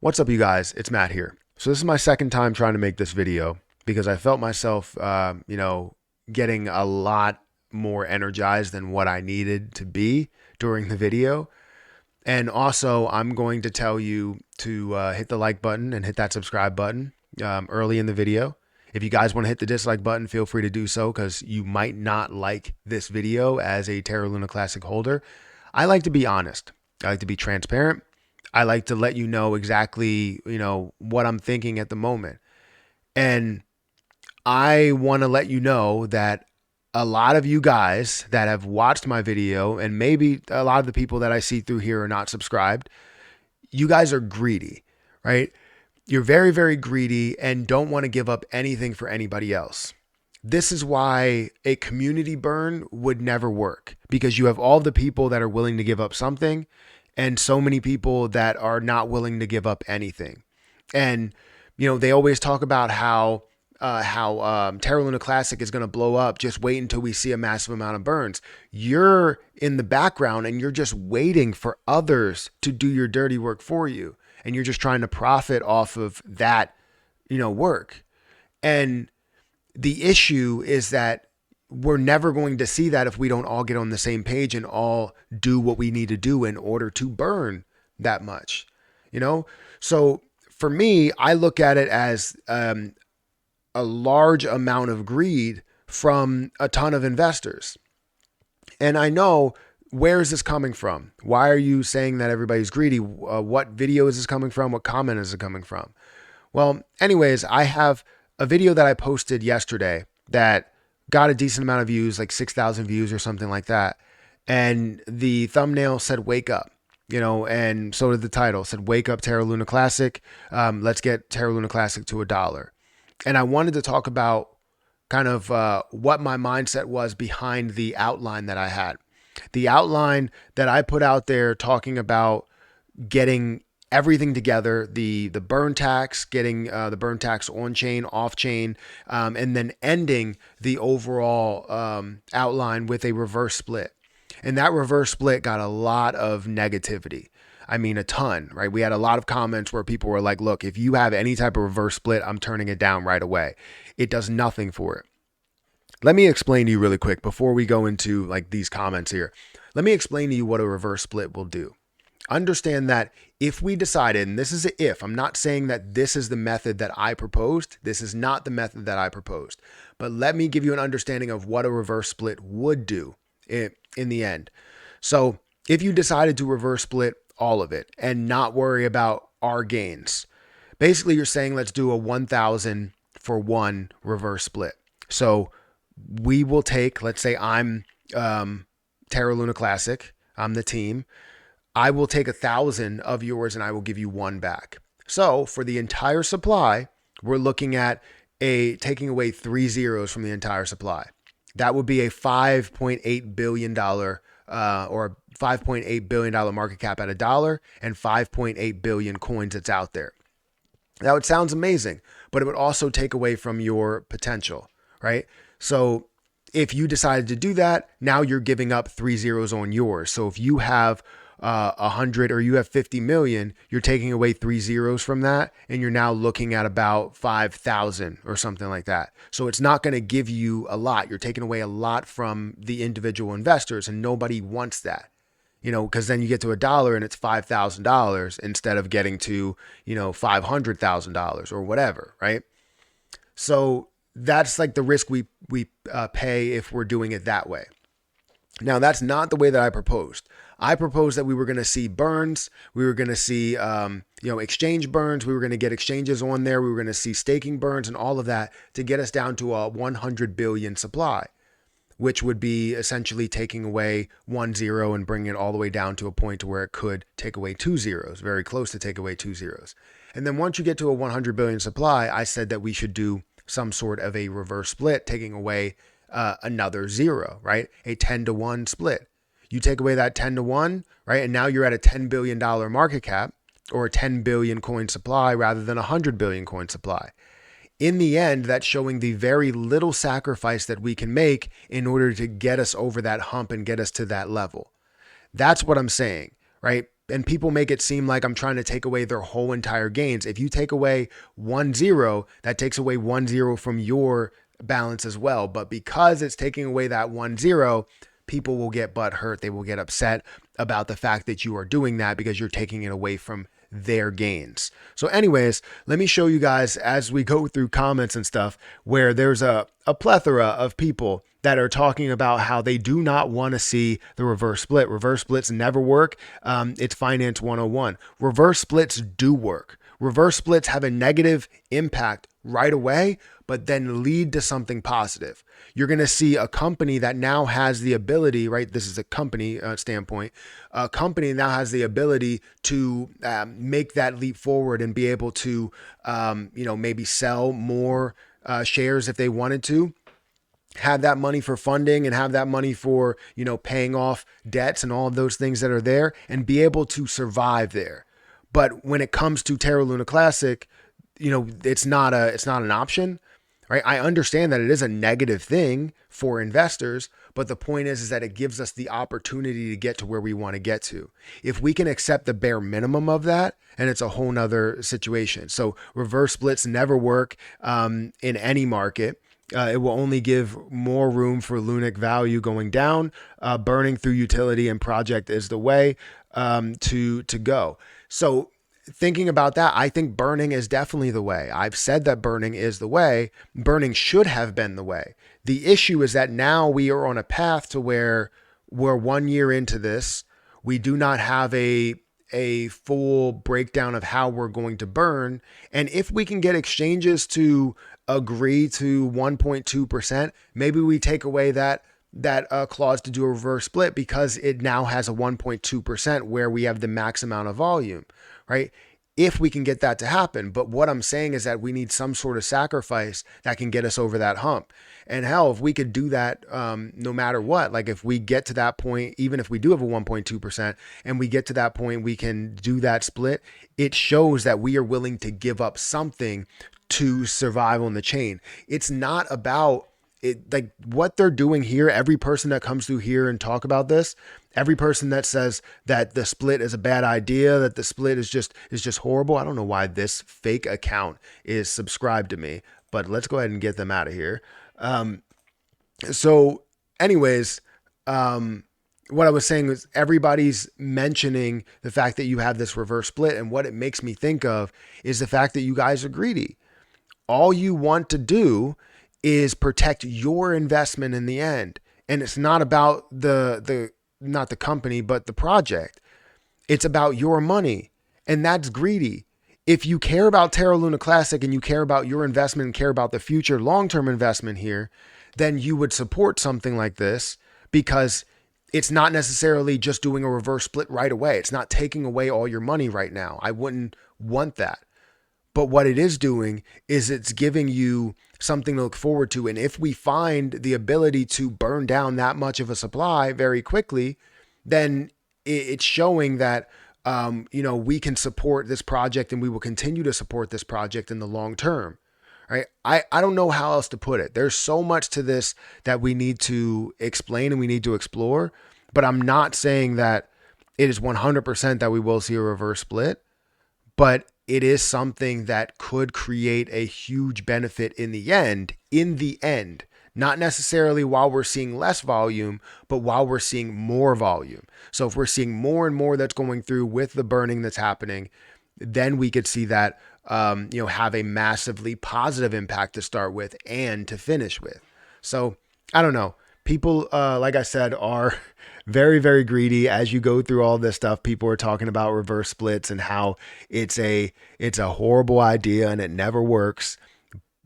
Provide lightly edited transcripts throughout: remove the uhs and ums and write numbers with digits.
What's up, you guys? It's Matt here. So this is my second time trying to make this video because I felt myself, getting a lot more energized than what I needed to be during the video. And also, I'm going to tell you to hit the like button and hit that subscribe button early in the video. If you guys want to hit the dislike button, feel free to do so because you might not like this video as a Terra Luna Classic holder. I like to be honest. I like to be transparent. I like to let you know exactly, what I'm thinking at the moment. And I want to let you know that a lot of you guys that have watched my video, and maybe a lot of the people that I see through here are not subscribed, you guys are greedy, right? You're very, very greedy and don't want to give up anything for anybody else. This is why a community burn would never work, because you have all the people that are willing to give up something and so many people that are not willing to give up anything. And, they always talk about how Terra Luna Classic is going to blow up. Just wait until we see a massive amount of burns. You're in the background and you're just waiting for others to do your dirty work for you. And you're just trying to profit off of that, work. And the issue is that we're never going to see that if we don't all get on the same page and all do what we need to do in order to burn that much, So for me, I look at it as a large amount of greed from a ton of investors. And I know, where is this coming from? Why are you saying that everybody's greedy? What video is this coming from? What comment is it coming from? Well, anyways, I have a video that I posted yesterday that got a decent amount of views, like 6,000 views or something like that. And the thumbnail said, wake up, and so did the title, said, wake up Terra Luna Classic. Let's get Terra Luna Classic to $1. And I wanted to talk about kind of what my mindset was behind the outline that I had. The outline that I put out there talking about getting everything together, the burn tax, getting the burn tax on chain, off chain, and then ending the overall outline with a reverse split. And that reverse split got a lot of negativity. I mean, a ton, right? We had a lot of comments where people were like, look, if you have any type of reverse split, I'm turning it down right away. It does nothing for it. Let me explain to you really quick before we go into like these comments here. Let me explain to you what a reverse split will do. Understand that if we decided, and this is an if, I'm not saying that this is the method that I proposed. This is not the method that I proposed. But let me give you an understanding of what a reverse split would do in the end. So if you decided to reverse split all of it and not worry about our gains, basically you're saying let's do a 1,000 for one reverse split. So we will take, let's say I'm Terra Luna Classic, I'm the team. I will take 1,000 of yours and I will give you one back. So for the entire supply, we're looking at taking away 3 zeros from the entire supply. That would be a $5.8 billion or $5.8 billion market cap at $1 and 5.8 billion coins that's out there. Now it sounds amazing, but it would also take away from your potential, right? So if you decided to do that, now you're giving up 3 zeros on yours. So if you have 100 or you have 50 million, you're taking away 3 zeros from that. And you're now looking at about 5,000 or something like that. So it's not going to give you a lot. You're taking away a lot from the individual investors and nobody wants that, because then you get to $1 and it's $5,000 instead of getting to, $500,000 or whatever. Right. So that's like the risk we pay if we're doing it that way. Now, that's not the way that I proposed. I proposed that we were going to see burns. We were going to see, exchange burns. We were going to get exchanges on there. We were going to see staking burns and all of that to get us down to a 100 billion supply, which would be essentially taking away 1 zero and bringing it all the way down to a point to where it could take away 2 zeros, very close to take away 2 zeros. And then once you get to a 100 billion supply, I said that we should do some sort of a reverse split, taking away another zero, right? A 10-to-1 split. You take away that 10-to-1, right? And now you're at a $10 billion market cap or a 10 billion coin supply rather than a 100 billion coin supply. In the end, that's showing the very little sacrifice that we can make in order to get us over that hump and get us to that level. That's what I'm saying, right? And people make it seem like I'm trying to take away their whole entire gains. If you take away 1-0, that takes away 1-0 from your balance as well. But because it's taking away that 1-0, people will get butt hurt. They will get upset about the fact that you are doing that because you're taking it away from their gains. So anyways, let me show you guys as we go through comments and stuff where there's a plethora of people that are talking about how they do not want to see the reverse split. Reverse splits never work. It's finance 101. Reverse splits do work. Reverse splits have a negative impact right away, but then lead to something positive. You're going to see a company that now has the ability, right? This is a company standpoint. A company now has the ability to make that leap forward and be able to, maybe sell more shares if they wanted to, have that money for funding and have that money for, paying off debts and all of those things that are there and be able to survive there. But when it comes to Terra Luna Classic, it's not an option, right? I understand that it is a negative thing for investors, but the point is that it gives us the opportunity to get to where we want to get to. If we can accept the bare minimum of that, and it's a whole nother situation. So reverse splits never work in any market. It will only give more room for Lunic value going down. Burning through utility and project is the way to go. So thinking about that, I think burning is definitely the way. I've said that burning is the way. Burning should have been the way. The issue is that now we are on a path to where we're 1 year into this. We do not have a full breakdown of how we're going to burn. And if we can get exchanges to agree to 1.2%, maybe we take away that clause to do a reverse split because it now has a 1.2% where we have the max amount of volume, right? If we can get that to happen. But what I'm saying is that we need some sort of sacrifice that can get us over that hump. And hell, if we could do that, no matter what, like if we get to that point, even if we do have a 1.2% and we get to that point, we can do that split. It shows that we are willing to give up something to survive on the chain. It's not about it, like what they're doing here. Every person that comes through here and talk about this, every person that says that the split is a bad idea, that the split is just horrible. I don't know why this fake account is subscribed to me, but let's go ahead and get them out of here. So anyways, what I was saying is everybody's mentioning the fact that you have this reverse split. And what it makes me think of is the fact that you guys are greedy. All you want to do is protect your investment in the end. And it's not about not the company, but the project. It's about your money. And that's greedy. If you care about Terra Luna Classic and you care about your investment and care about the future long-term investment here, then you would support something like this because it's not necessarily just doing a reverse split right away. It's not taking away all your money right now. I wouldn't want that. But what it is doing is it's giving you something to look forward to. And if we find the ability to burn down that much of a supply very quickly, then it's showing that, we can support this project and we will continue to support this project in the long term. Right? I don't know how else to put it. There's so much to this that we need to explain and we need to explore, but I'm not saying that it is 100% that we will see a reverse split, but it is something that could create a huge benefit in the end, not necessarily while we're seeing less volume, but while we're seeing more volume. So if we're seeing more and more that's going through with the burning that's happening, then we could see that, have a massively positive impact to start with and to finish with. So I don't know. People, like I said, are very, very greedy. As you go through all this stuff, people are talking about reverse splits and how it's a horrible idea and it never works,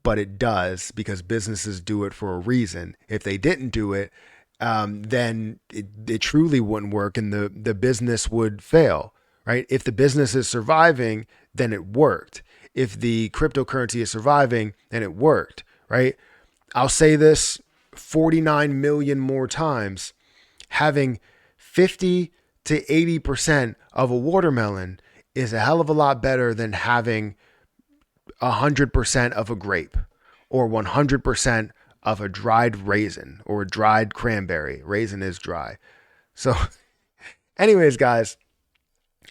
but it does because businesses do it for a reason. If they didn't do it, then it truly wouldn't work and the business would fail, right? If the business is surviving, then it worked. If the cryptocurrency is surviving, then it worked, right? I'll say this 49 million more times. Having 50 to 80% of a watermelon is a hell of a lot better than having 100% of a grape or 100% of a dried raisin or a dried cranberry. Raisin is dry. So anyways, guys,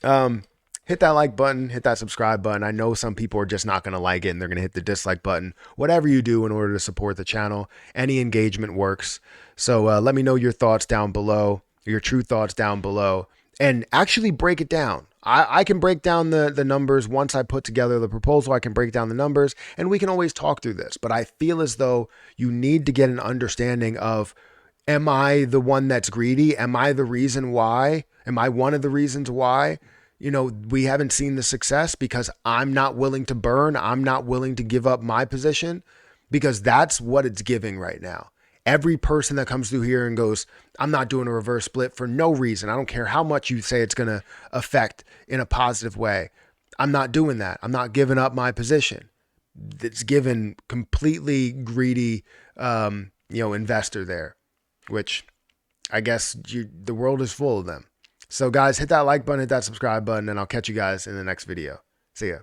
Hit that like button, hit that subscribe button. I know some people are just not going to like it and they're going to hit the dislike button. Whatever you do in order to support the channel, any engagement works. So let me know your thoughts down below, your true thoughts down below, and actually break it down. I can break down the numbers once I put together the proposal. I can break down the numbers and we can always talk through this. But I feel as though you need to get an understanding of, am I the one that's greedy? Am I the reason why? Am I one of the reasons why, we haven't seen the success? Because I'm not willing to burn. I'm not willing to give up my position, because that's what it's giving right now. Every person that comes through here and goes, I'm not doing a reverse split for no reason. I don't care how much you say it's going to affect in a positive way. I'm not doing that. I'm not giving up my position. It's given completely greedy, investor there, which I guess the world is full of them. So guys, hit that like button, hit that subscribe button, and I'll catch you guys in the next video. See ya.